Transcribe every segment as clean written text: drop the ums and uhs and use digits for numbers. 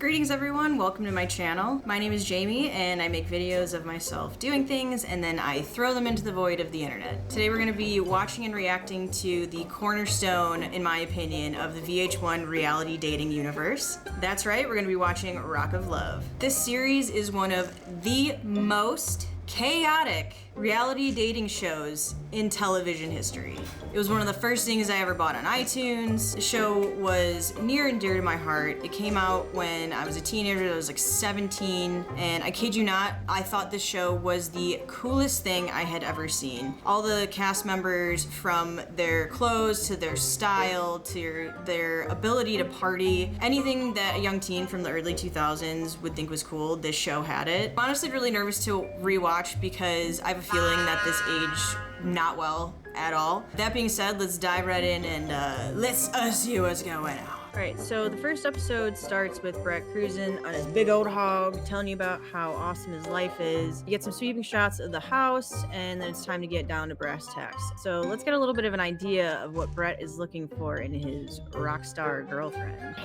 Greetings everyone, welcome to my channel. My name is Jamie and I make videos of myself doing things and then I throw them into the void of the internet. Today we're going to be watching and reacting to the cornerstone, in my opinion, of the VH1 reality dating universe. That's right, we're going to be watching Rock of Love. This series is one of the most chaotic reality dating shows in television history. It was one of the first things I ever bought on iTunes. The show was near and dear to my heart. It came out when I was a teenager. I was like 17, and I kid you not, I thought this show was the coolest thing I had ever seen. All the cast members, from their clothes to their style to their ability to party, anything that a young teen from the early 2000s would think was cool, this show had it. I'm honestly really nervous to rewatch because I have a feeling that this aged not well at all. That being said, let's dive right in and let's see what's going on. Alright, so the first episode starts with Brett cruising on his big old hog, telling you about how awesome his life is. You get some sweeping shots of the house, and then it's time to get down to brass tacks. So let's get a little bit of an idea of what Brett is looking for in his rock star girlfriend.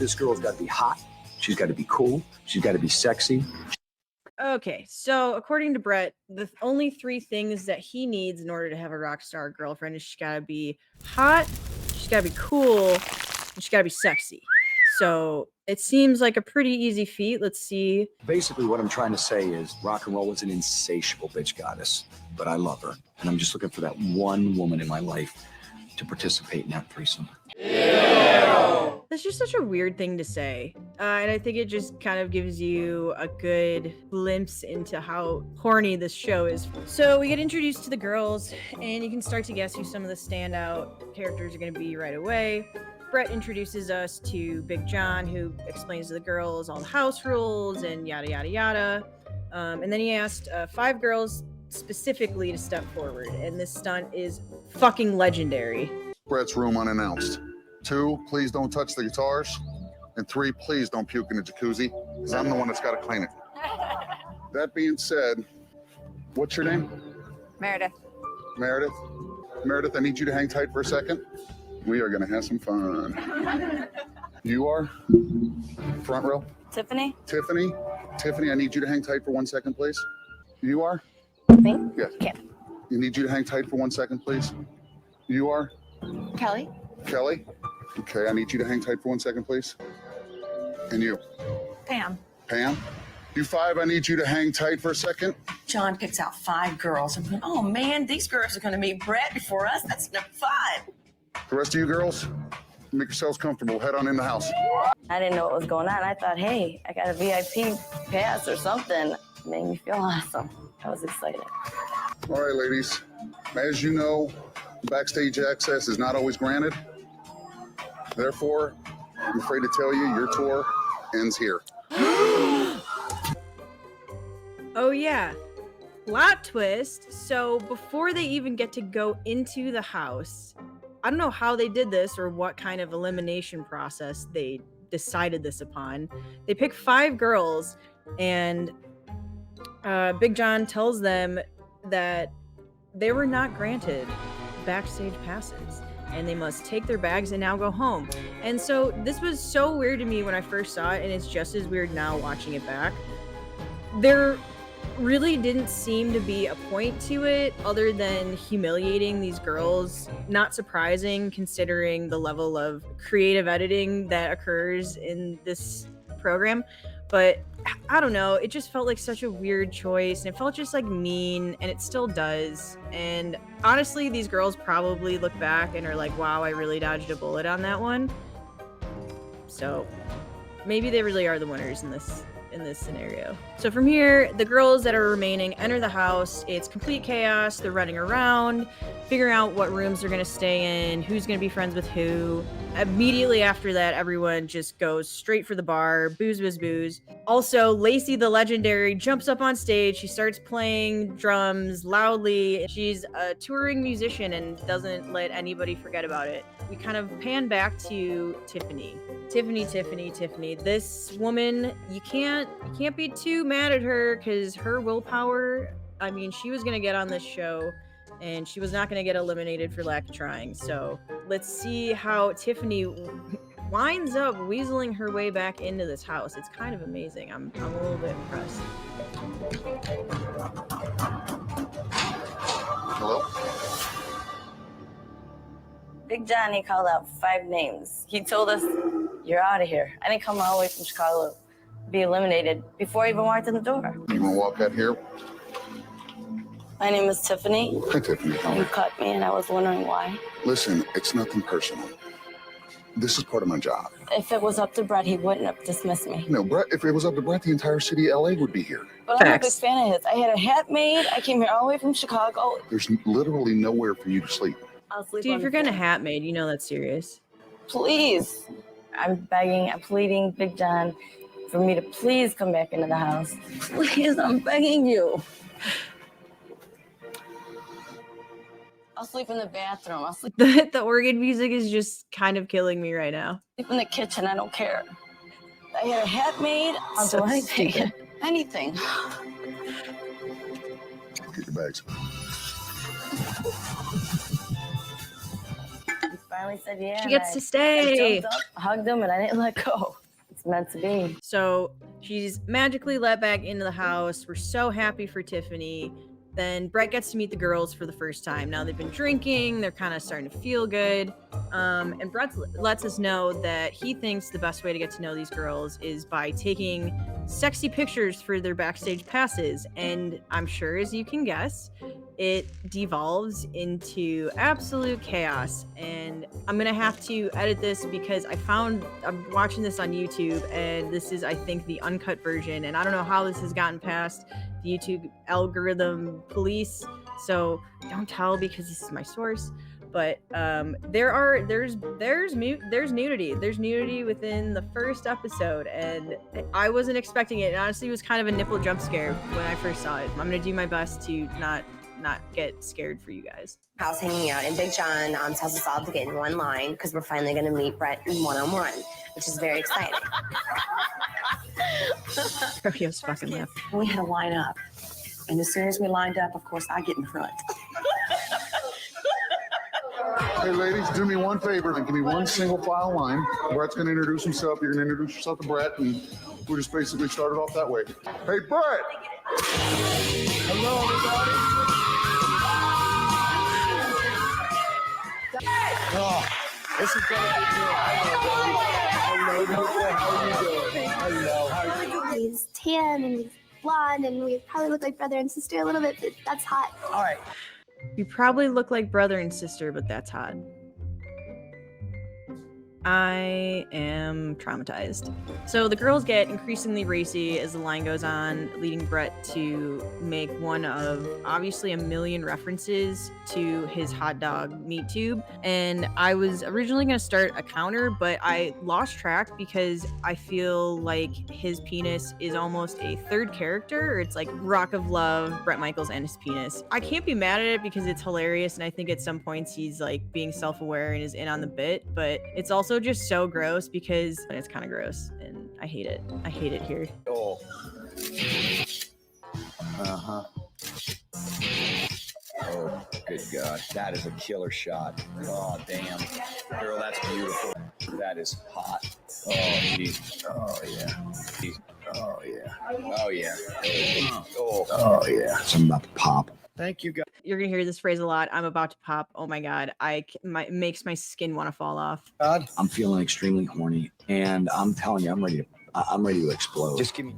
This girl's got to be hot. She's got to be cool. She's got to be sexy. Okay, so according to Brett, the only three things that he needs in order to have a rock star girlfriend is she's gotta be hot, she's gotta be cool, and she's gotta be sexy. So it seems like a pretty easy feat. Let's see. Basically, what I'm trying to say is rock and roll is an insatiable bitch goddess, but I love her. And I'm just looking for that one woman in my life to participate in that threesome. That's just such a weird thing to say. And I think it just kind of gives you a good glimpse into how horny this show is. So we get introduced to the girls, and you can start to guess who some of the standout characters are going to be right away. Brett introduces us to Big John, who explains to the girls all the house rules and yada, yada, yada. And then he asked 5 girls specifically to step forward, and this stunt is fucking legendary. Brett's room unannounced. 2, please don't touch the guitars. And 3, please don't puke in the jacuzzi, because I'm the one that's got to clean it. That being said, what's your name? Meredith. Meredith? Meredith, I need you to hang tight for a second. We are going to have some fun. You are? Front row? Tiffany. Tiffany? Tiffany, I need you to hang tight for 1 second, please. You are? Me. Yes. Kim. You need you to hang tight for 1 second, please. You are? Kelly. Kelly? Okay, I need you to hang tight for 1 second, please. And you? Pam. Pam? You 5, I need you to hang tight for a second. John picks out 5 girls. I'm going, oh man, these girls are going to meet Brett before us. That's number 5. The rest of you girls, make yourselves comfortable. Head on in the house. I didn't know what was going on. I thought, hey, I got a VIP pass or something. It made me feel awesome. I was excited. All right, ladies. As you know, backstage access is not always granted. Therefore, I'm afraid to tell you, your tour ends here. Oh yeah, plot twist. So before they even get to go into the house, I don't know how they did this or what kind of elimination process they decided this upon. They pick 5 girls, and Big John tells them that they were not granted backstage passes and they must take their bags and now go home. And so this was so weird to me when I first saw it, and it's just as weird now watching it back. There really didn't seem to be a point to it other than humiliating these girls. Not surprising considering the level of creative editing that occurs in this program, but I don't know, it just felt like such a weird choice, and it felt just like mean, and it still does. And honestly, these girls probably look back and are like, wow, I really dodged a bullet on that one. So maybe they really are the winners in this scenario. So from here, the girls that are remaining enter the house. It's complete chaos. They're running around, figuring out what rooms they're going to stay in, who's going to be friends with who. Immediately after that, everyone just goes straight for the bar. Booze, booze, booze. Also, Lacey the Legendary jumps up on stage. She starts playing drums loudly. She's a touring musician and doesn't let anybody forget about it. We kind of pan back to Tiffany. Tiffany. This woman, you can't be too mad at her, because her willpower, I mean, she was going to get on this show and she was not going to get eliminated for lack of trying. So let's see how Tiffany winds up weaseling her way back into this house. It's kind of amazing. I'm a little bit impressed. Hello? Big Johnny called out 5 names. He told us, you're out of here. I didn't come all the way from Chicago to be eliminated before I even walked in the door. You want to walk out here? My name is Tiffany. Hi, Tiffany. How are You you? cut me and I was wondering why. Listen, it's nothing personal. This is part of my job. If it was up to Brett, he wouldn't have dismissed me. No, Brett, if it was up to Brett, the entire city of LA would be here. But I'm a big Facts. fan of his. I had a hat made. I came here all the way from Chicago. There's literally nowhere for you to sleep. I'll sleep Dude, on if you're the getting a floor. hat made, you know that's serious. Please. I'm begging, I'm pleading, Big John, for me to please come back into the house. Please, I'm begging you. I'll sleep in the bathroom. I'll sleep The organ music is just kind of killing me right now. in the kitchen. I don't care. I had a hat made. I'll So do anything. stupid. Anything. Get your bags. He finally said yeah. She and gets to I stay. jumped up, hugged him, and I didn't let go. It's meant to be. So she's magically let back into the house. We're so happy for Tiffany. Then Brett gets to meet the girls for the first time. Now they've been drinking. They're kind of starting to feel good. And Brett lets us know that he thinks the best way to get to know these girls is by taking sexy pictures for their backstage passes. And I'm sure, as you can guess, it devolves into absolute chaos. And I'm going to have to edit this because I'm watching this on YouTube, and this is, I think, the uncut version. And I don't know how this has gotten past the YouTube algorithm police. So don't tell, because this is my source. But there's nudity. There's nudity within the first episode, and I wasn't expecting it. It honestly was kind of a nipple jump scare when I first saw it. I'm gonna do my best to not get scared for you guys. House hanging out, and Big John tells us all to get in one line because we're finally going to meet Brett one-on-one, which is very exciting. Rodeo's fucking left. We had to line up. And as soon as we lined up, of course, I get in front. Hey, ladies, do me one favor and give me one single file line. Brett's going to introduce himself. You're going to introduce yourself to Brett, and we'll just basically start it off that way. Hey, Brett! Hello, everybody. Oh, this is going to be good. How are you doing? Hello, how are you? He's tan and he's blonde, and we probably look like brother and sister a little bit, but that's hot. All right. You probably look like brother and sister, but that's hot. I am traumatized. So the girls get increasingly racy as the line goes on, leading Brett to make one of obviously a million references to his hot dog meat tube. And I was originally going to start a counter, but I lost track because I feel like his penis is almost a third character. Or it's like Rock of Love, Bret Michaels, and his penis. I can't be mad at it because it's hilarious, and I think at some points he's like being self-aware and is in on the bit, but it's also just so gross because it's kind of gross and I hate it. I hate it here. Oh. Uh-huh. Oh, good God. That is a killer shot. Oh, damn. Girl, that's beautiful. That is hot. Oh, geez. Oh, yeah. Oh, yeah. Oh, yeah. Oh, yeah. I'm about to pop. Thank you, guys. You're gonna hear this phrase a lot. I'm about to pop. Oh my God. It makes my skin want to fall off. I'm feeling extremely horny, and I'm telling you, I'm ready to explode. Just give me,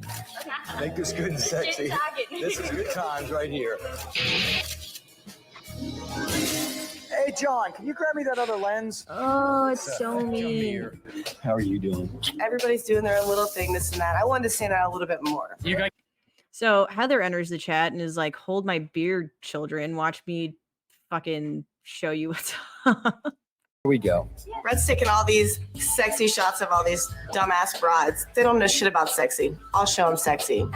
make this good and sexy. This is good times right here. Hey, John, can you grab me that other lens? Oh, it's so mean. How are you doing? Everybody's doing their little thing, this and that. I wanted to stand out a little bit more. So Heather enters the chat and is like, hold my beer, children. Watch me fucking show you what's up. Here we go. Brett's taking all these sexy shots of all these dumbass broads. They don't know shit about sexy. I'll show them sexy.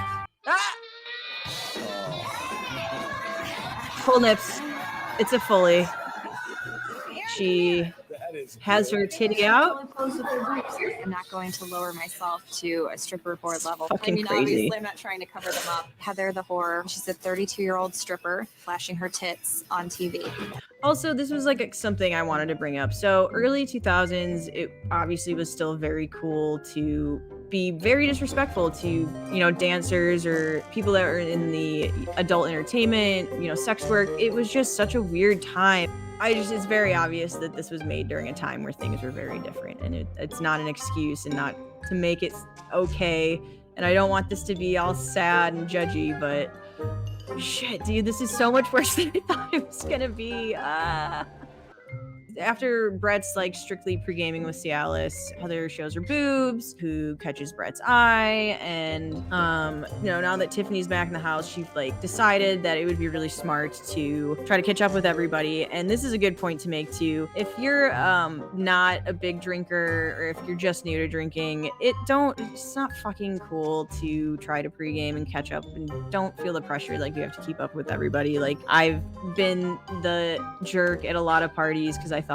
Full nips. It's a fully. She That is has her titty out. I'm not going to lower myself to a stripper board level. Fucking crazy. Obviously, I'm not trying to cover them up. Heather the whore, she's a 32-year-old stripper flashing her tits on TV. Also, this was like something I wanted to bring up. So early 2000s, it obviously was still very cool to be very disrespectful to, you know, dancers or people that are in the adult entertainment, you know, sex work. It was just such a weird time. It's very obvious that this was made during a time where things were very different, and it's not an excuse and not to make it okay. And I don't want this to be all sad and judgy, but shit, dude, this is so much worse than I thought it was gonna be. After Brett's like strictly pre-gaming with Cialis, Heather shows her boobs, who catches Brett's eye, and you know, now that Tiffany's back in the house, she like decided that it would be really smart to try to catch up with everybody. And this is a good point to make too. If you're not a big drinker, or if you're just new to drinking, it's not fucking cool to try to pre-game and catch up, and don't feel the pressure like you have to keep up with everybody. Like, I've been the jerk at a lot of parties because I thought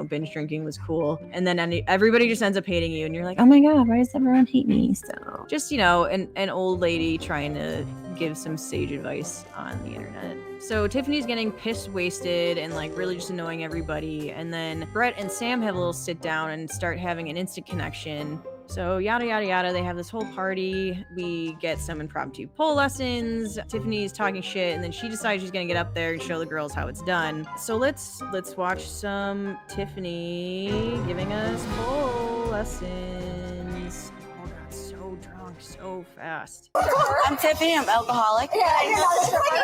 binge drinking was cool, and then everybody just ends up hating you, and you're like, oh my god, why does everyone hate me? So just, you know, an old lady trying to give some sage advice on the internet. So Tiffany's getting pissed wasted and like really just annoying everybody, and then Brett and Sam have a little sit down and start having an instant connection. So yada yada yada, they have this whole party. We get some impromptu pole lessons. Tiffany's talking shit, and then she decides she's gonna get up there and show the girls how it's done. So let's watch some Tiffany giving us pole lessons. Oh god, so drunk, so fast. I'm Tiffany, I'm alcoholic.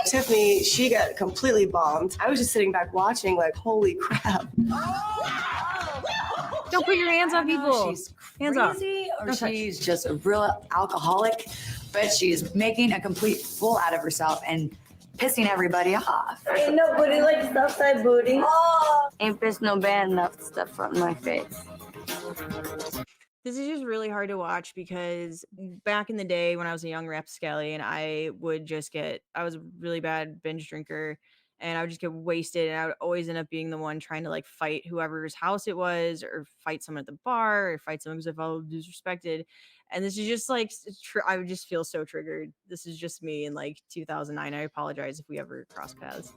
Tiffany, she got completely bombed. I was just sitting back watching, like, holy crap. Don't put your hands on people. She's hands off. crazy, or Don't touch. she's just a real alcoholic, but she's making a complete fool out of herself and pissing everybody off. Ain't nobody like Southside booty. Oh. Ain't pissed no bad enough to stuff on my face. This is just really hard to watch because back in the day when I was a young rapscallion, I was a really bad binge drinker, and I would just get wasted, and I would always end up being the one trying to like fight whoever's house it was, or fight someone at the bar, or fight someone because I felt disrespected. And this is just like, I would just feel so triggered. This is just me in like 2009. I apologize if we ever cross paths.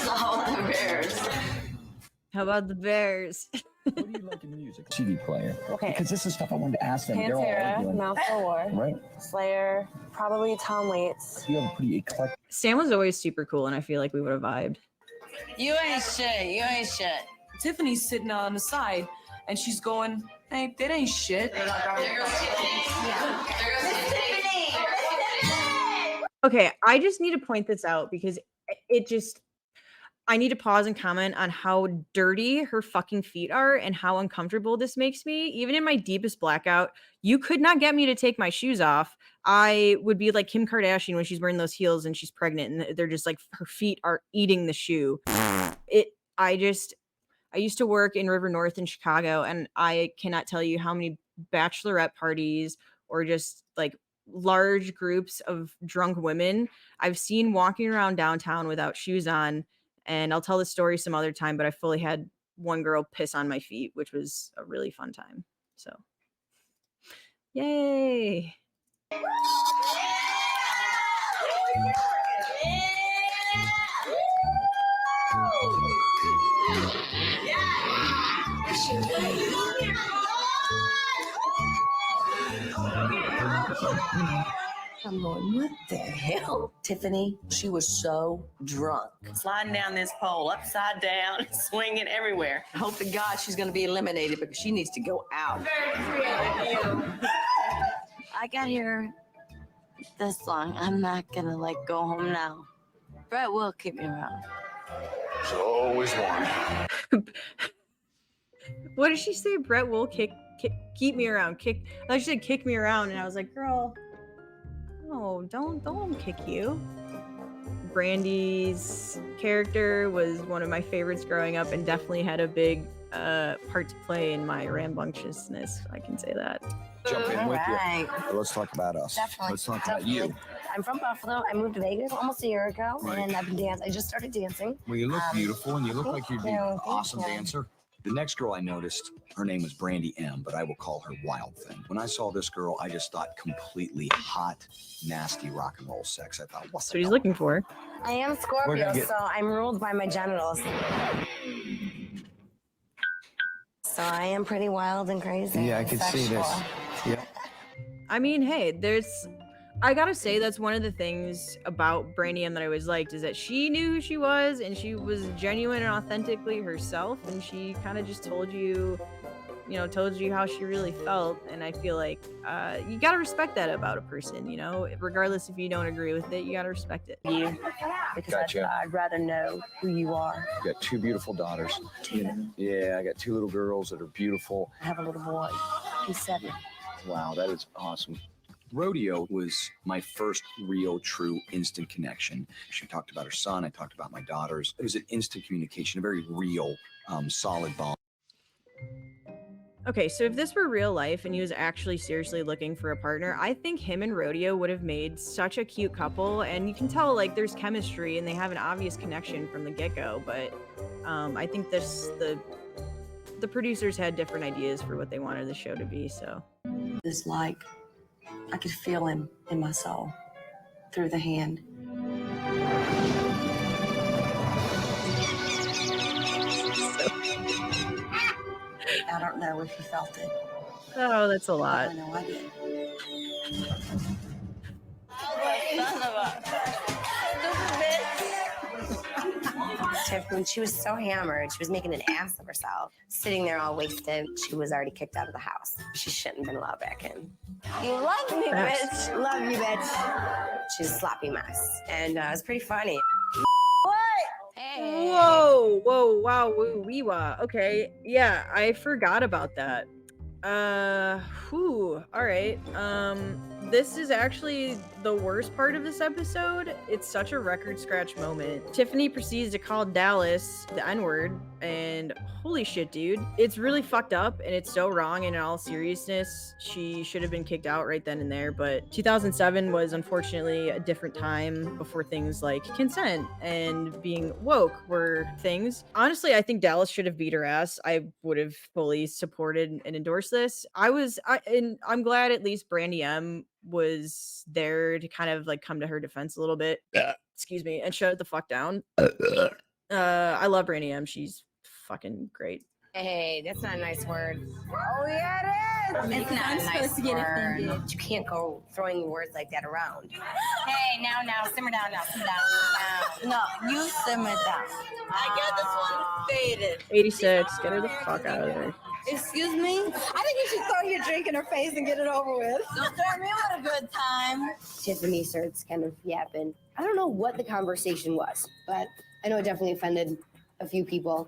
Oh, the Bears. How about the Bears? What do you like in music? CD player. Okay. Because this is stuff I wanted to ask them. They're all Pantera, arguing. Mouth for War, Right. Slayer, probably Tom Waits. You have a pretty eclectic. Sam was always super cool, and I feel like we would have vibed. You ain't shit. You ain't shit. Tiffany's sitting on the side, and she's going, hey, that ain't shit. Okay, I just need to point this out because I need to pause and comment on how dirty her fucking feet are and how uncomfortable this makes me. Even in my deepest blackout, you could not get me to take my shoes off. I would be like Kim Kardashian when she's wearing those heels and she's pregnant, and they're just like, her feet are eating the shoe. I used to work in River North in Chicago, and I cannot tell you how many bachelorette parties or just like large groups of drunk women I've seen walking around downtown without shoes on. And I'll tell the story some other time, but I fully had one girl piss on my feet, which was a really fun time. So, yay. I'm going, what the hell? Tiffany, she was so drunk. Sliding down this pole, upside down, swinging everywhere. I hope to God she's going to be eliminated because she needs to go out. I got here this long. I'm not gonna like go home now. Brett will keep me around. There's always one. What did she say? Brett will keep me around. I thought she said kick me around, and I was like, girl, no, don't let him kick you. Brandy's character was one of my favorites growing up, and definitely had a big part to play in my rambunctiousness. I can say that. Jump in with Right. you. Let's talk about us. Definitely. Let's talk about you. I'm from Buffalo. I moved to Vegas almost a year ago, Right. and I've been dancing. I just started dancing. Well, you look beautiful, and you look like you'd be an thank awesome you. dancer. The next girl I noticed, her name was Brandy M, but I will call her Wild Thing. When I saw this girl, I just thought completely hot, nasty rock and roll sex. I thought, what's That's what he's looking for. I am Scorpio, so I'm ruled by my genitals. So I am pretty wild and crazy. Yeah, I could see this. Yeah. I mean, hey, I gotta say that's one of the things about Brandy M that I always liked is that she knew who she was and she was genuine and authentically herself, and she kind of just told you how she really felt. And I feel like you gotta respect that about a person, regardless if you don't agree with it, you gotta respect it. You, because Gotcha. I'd rather know who you are. I got 2 beautiful daughters. Yeah, I got 2 little girls that are beautiful. I have a little boy. He's 7. Wow, that is awesome. Rodeo was my first real, true, instant connection. She talked about her son. I talked about my daughters. It was an instant communication, a very real, solid bond. Okay, so if this were real life and he was actually seriously looking for a partner, I think him and Rodeo would have made such a cute couple, and you can tell like there's chemistry and they have an obvious connection from the get-go. But I think the producers had different ideas for what they wanted the show to be. So It's like I could feel him in my soul through the hand. I don't know if you felt it. oh, that's a lot. I know I did. Tiff, when she was so hammered, she was making an ass of herself, sitting there all wasted. She was already kicked out of the house. She shouldn't have been allowed back in. You love me, bitch. Love you, bitch. She's a sloppy mess, and it was pretty funny. Hey. Whoa, wow, woo, wee wah. Okay, yeah, I forgot about that. All right. This is actually the worst part of this episode. It's such a record scratch moment. Tiffany proceeds to call Dallas the N-word, and holy shit, dude. It's really fucked up, and it's so wrong, and in all seriousness, she should have been kicked out right then and there, but 2007 was unfortunately a different time before things like consent and being woke were things. Honestly, I think Dallas should have beat her ass. I would have fully supported and endorsed this. I'm glad at least Brandy M was there to kind of like come to her defense a little bit. Excuse me, and shut it the fuck down. I love Brandy M. She's fucking great. Hey, that's not a nice word. Oh, yeah, it is. It's not a nice word. You can't go throwing words like that around. Hey, now, simmer down, simmer down. No, you simmer down. I got this one faded. 86, get her the fuck out of there. Excuse me? I think you should throw your drink in her face and get it over with. Don't throw me with a good time. Tiffany starts kind of yapping. I don't know what the conversation was, but I know it definitely offended a few people.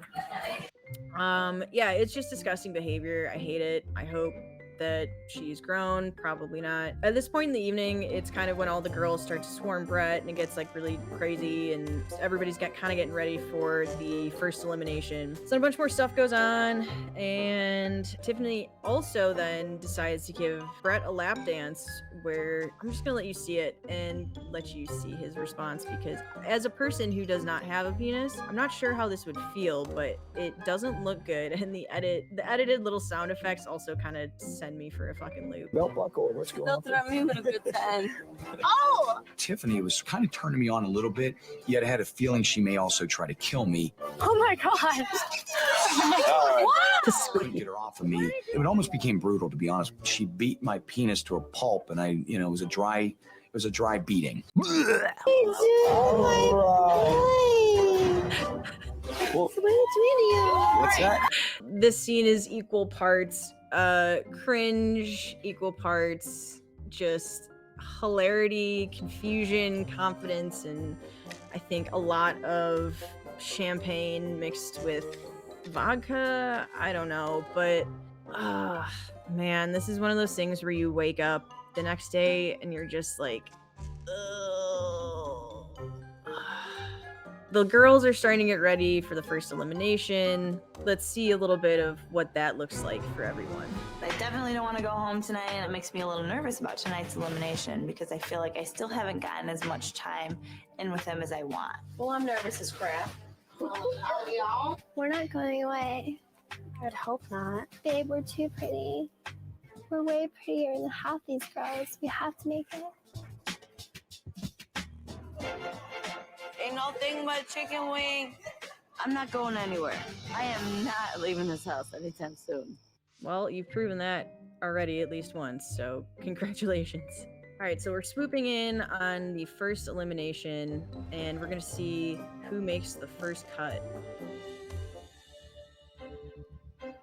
Yeah, it's just disgusting behavior. I hate it. I hope that she's grown. Probably not. At this point in the evening, it's kind of when all the girls start to swarm Brett and it gets like really crazy and everybody's kind of getting ready for the first elimination. So a bunch more stuff goes on, and Tiffany also then decides to give Brett a lap dance where I'm just gonna let you see it and let you see his response, because as a person who does not have a penis, I'm not sure how this would feel, but it doesn't look good, and the edited little sound effects also kind of send me for a fucking loop. Belt buckle, what's going on? Don't throw me with a good time. Oh! Tiffany was kind of turning me on a little bit, yet I had a feeling she may also try to kill me. Oh my god. Couldn't get her off of me. It almost became brutal, to be honest. She beat my penis to a pulp, and it was a dry beating. What's that? This scene is equal parts cringe, equal parts just hilarity, confusion, confidence, and I think a lot of champagne mixed with vodka. I don't know, but man, this is one of those things where you wake up the next day and you're just like, the girls are starting to get ready for the first elimination. Let's see a little bit of what that looks like for everyone. I definitely don't want to go home tonight, and it makes me a little nervous about tonight's elimination because I feel like I still haven't gotten as much time in with him as I want. Well, I'm nervous as crap. We're not going away. I'd hope not. Babe, we're too pretty. We're way prettier than half these girls. We have to make it. Ain't no thing but chicken wing. I'm not going anywhere. I am not leaving this house anytime soon. Well, you've proven that already at least once, so congratulations. All right, so we're swooping in on the first elimination, and we're gonna see who makes the first cut.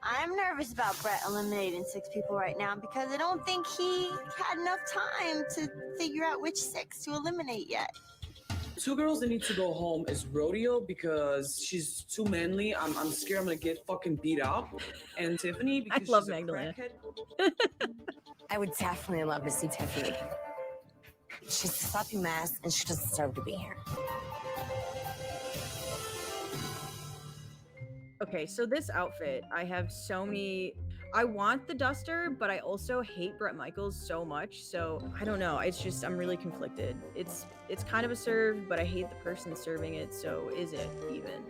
I'm nervous about Brett eliminating 6 people right now because I don't think he had enough time to figure out which 6 to eliminate yet. 2 girls that need to go home is Rodeo because she's too manly. I'm scared I'm gonna get fucking beat up. And Tiffany because I love she's Magdalena. a crackhead. I would definitely love to see Tiffany. She's a sloppy mess, and she doesn't deserve to be here. Okay, so this outfit, I have so many. I want the duster, but I also hate Bret Michaels so much. So I don't know. It's just I'm really conflicted. It's kind of a serve, but I hate the person serving it. So is it even?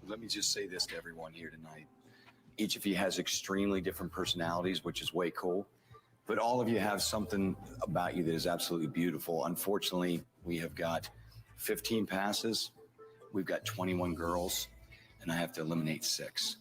Let me just say this to everyone here tonight. Each of you has extremely different personalities, which is way cool. But all of you have something about you that is absolutely beautiful. Unfortunately, we have got 15 passes. We've got 21 girls, and I have to eliminate 6.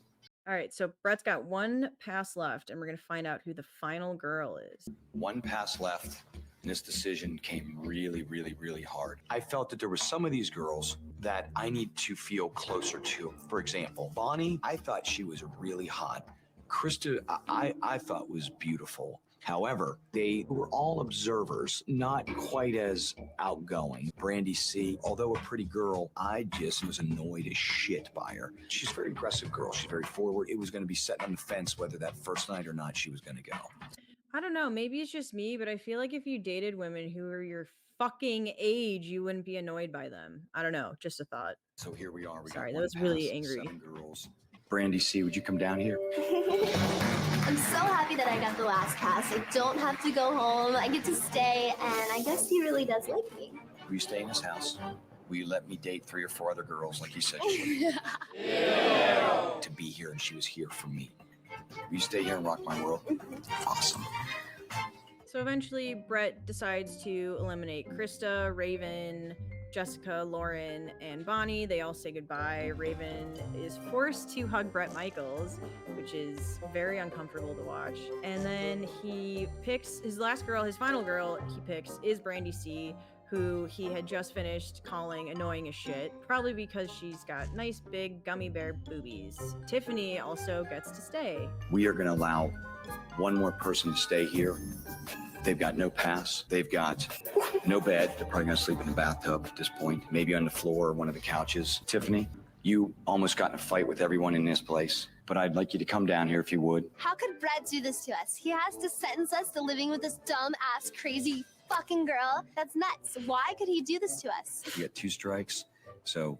All right, so Brett's got 1 pass left, and we're going to find out who the final girl is. 1 pass left, and this decision came really, really, really hard. I felt that there were some of these girls that I need to feel closer to. For example, Bonnie, I thought she was really hot. Krista, I thought was beautiful. However, they were all observers, not quite as outgoing. Brandy C, although a pretty girl, I just was annoyed as shit by her. She's a very aggressive girl. She's very forward. It was going to be set on the fence whether that first night or not she was going to go. I don't know. Maybe it's just me, but I feel like if you dated women who are your fucking age, you wouldn't be annoyed by them. I don't know. Just a thought. So here we are. Sorry, that was really angry. 7 girls. Brandy C, would you come down here? I'm so happy that I got the last pass. I don't have to go home. I get to stay, and I guess he really does like me. Will you stay in this house? Will you let me date 3 or 4 other girls like you said you would? To be here, and she was here for me. Will you stay here and rock my world? Awesome. So eventually, Brett decides to eliminate Krista, Raven, Jessica, Lauren, and Bonnie. They all say goodbye. Raven is forced to hug Bret Michaels, which is very uncomfortable to watch. And then he picks his last girl, his final girl he picks is Brandy C, who he had just finished calling annoying as shit, probably because she's got nice big gummy bear boobies. Tiffany also gets to stay. We are going to allow 1 more person to stay here. They've got no pass. They've got no bed. They're probably going to sleep in the bathtub at this point, maybe on the floor or one of the couches. Tiffany, you almost got in a fight with everyone in this place, but I'd like you to come down here if you would. How could Brett do this to us? He has to sentence us to living with this dumb-ass, crazy fucking girl. That's nuts. Why could he do this to us? You got 2 strikes, so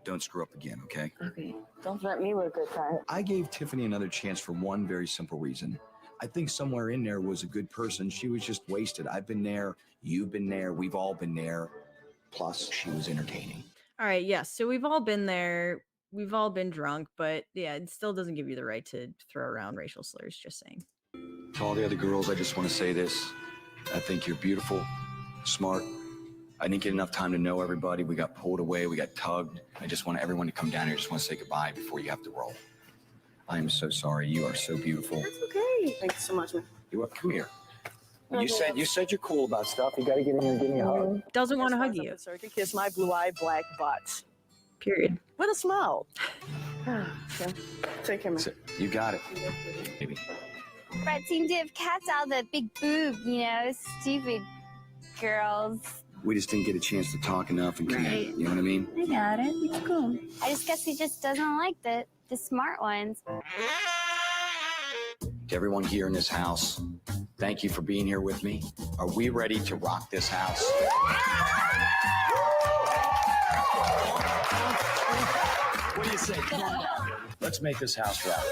don't screw up again, okay? Okay. Don't threaten me with a good time. I gave Tiffany another chance for one very simple reason. I think somewhere in there was a good person. She was just wasted. I've been there. You've been there. We've all been there. Plus, she was entertaining. All right, yes. So we've all been there. We've all been drunk, but yeah, it still doesn't give you the right to throw around racial slurs, just saying. To all the other girls, I just want to say this. I think you're beautiful, smart. I didn't get enough time to know everybody. We got pulled away. We got tugged. I just want everyone to come down here. I just want to say goodbye before you have to roll. I am so sorry. You are so beautiful. That's okay. Thank you so much, man. You what? Come here. You said you're cool about stuff. You got to get in here and give me a hug. Doesn't want to hug you. Sir can kiss my blue-eyed black butt. Period. With a smile. Okay. Take care, man. You got it. Baby. Brett seemed to have cats out the big boob, you know, stupid girls. We just didn't get a chance to talk enough and connect. Right. You know what I mean? I got it. It's cool. I just guess he just doesn't like the smart ones. To everyone here in this house, thank you for being here with me. Are we ready to rock this house? What do you say? Come on down. Let's make this house rock.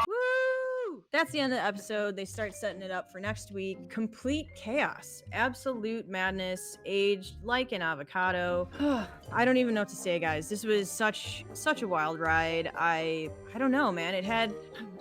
Woo! that's the end of the episode. They start setting it up for next week. Complete chaos, absolute madness, aged like an avocado. I don't even know what to say, guys. This was such a wild ride. I don't know, man.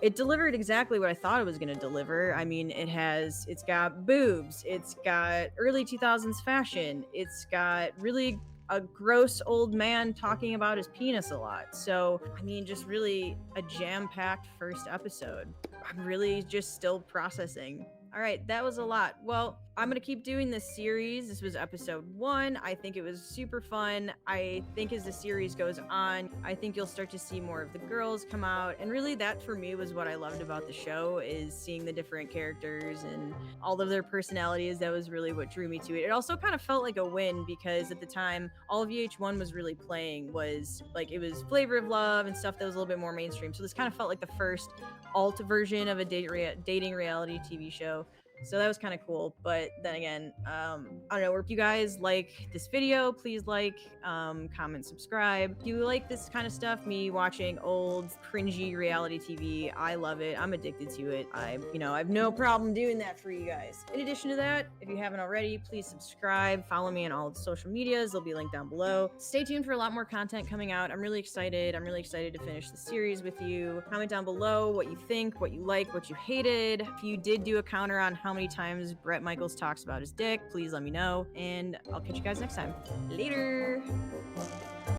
It delivered exactly what I thought it was going to deliver. I mean, it's got boobs, it's got early 2000s fashion, it's got really a gross old man talking about his penis a lot. So, I mean, just really a jam-packed first episode. I'm really just still processing. All right, that was a lot. Well, I'm going to keep doing this series. This was episode 1. I think it was super fun. I think as the series goes on, I think you'll start to see more of the girls come out. And really that for me was what I loved about the show, is seeing the different characters and all of their personalities. That was really what drew me to it. It also kind of felt like a win because at the time, all VH1 was really playing was like, it was Flavor of Love and stuff that was a little bit more mainstream. So this kind of felt like the first alt version of a dating reality TV show. So that was kind of cool. But then again, I don't know, if you guys like this video, please like, comment, subscribe. If you like this kind of stuff, me watching old cringy reality TV, I love it. I'm addicted to it. I have no problem doing that for you guys. In addition to that, if you haven't already, please subscribe, follow me on all the social medias. They'll be linked down below. Stay tuned for a lot more content coming out. I'm really excited. I'm really excited to finish the series with you. Comment down below what you think, what you like, what you hated. If you did do a counter on how many times Bret Michaels talks about his dick, please let me know, and I'll catch you guys next time. Later.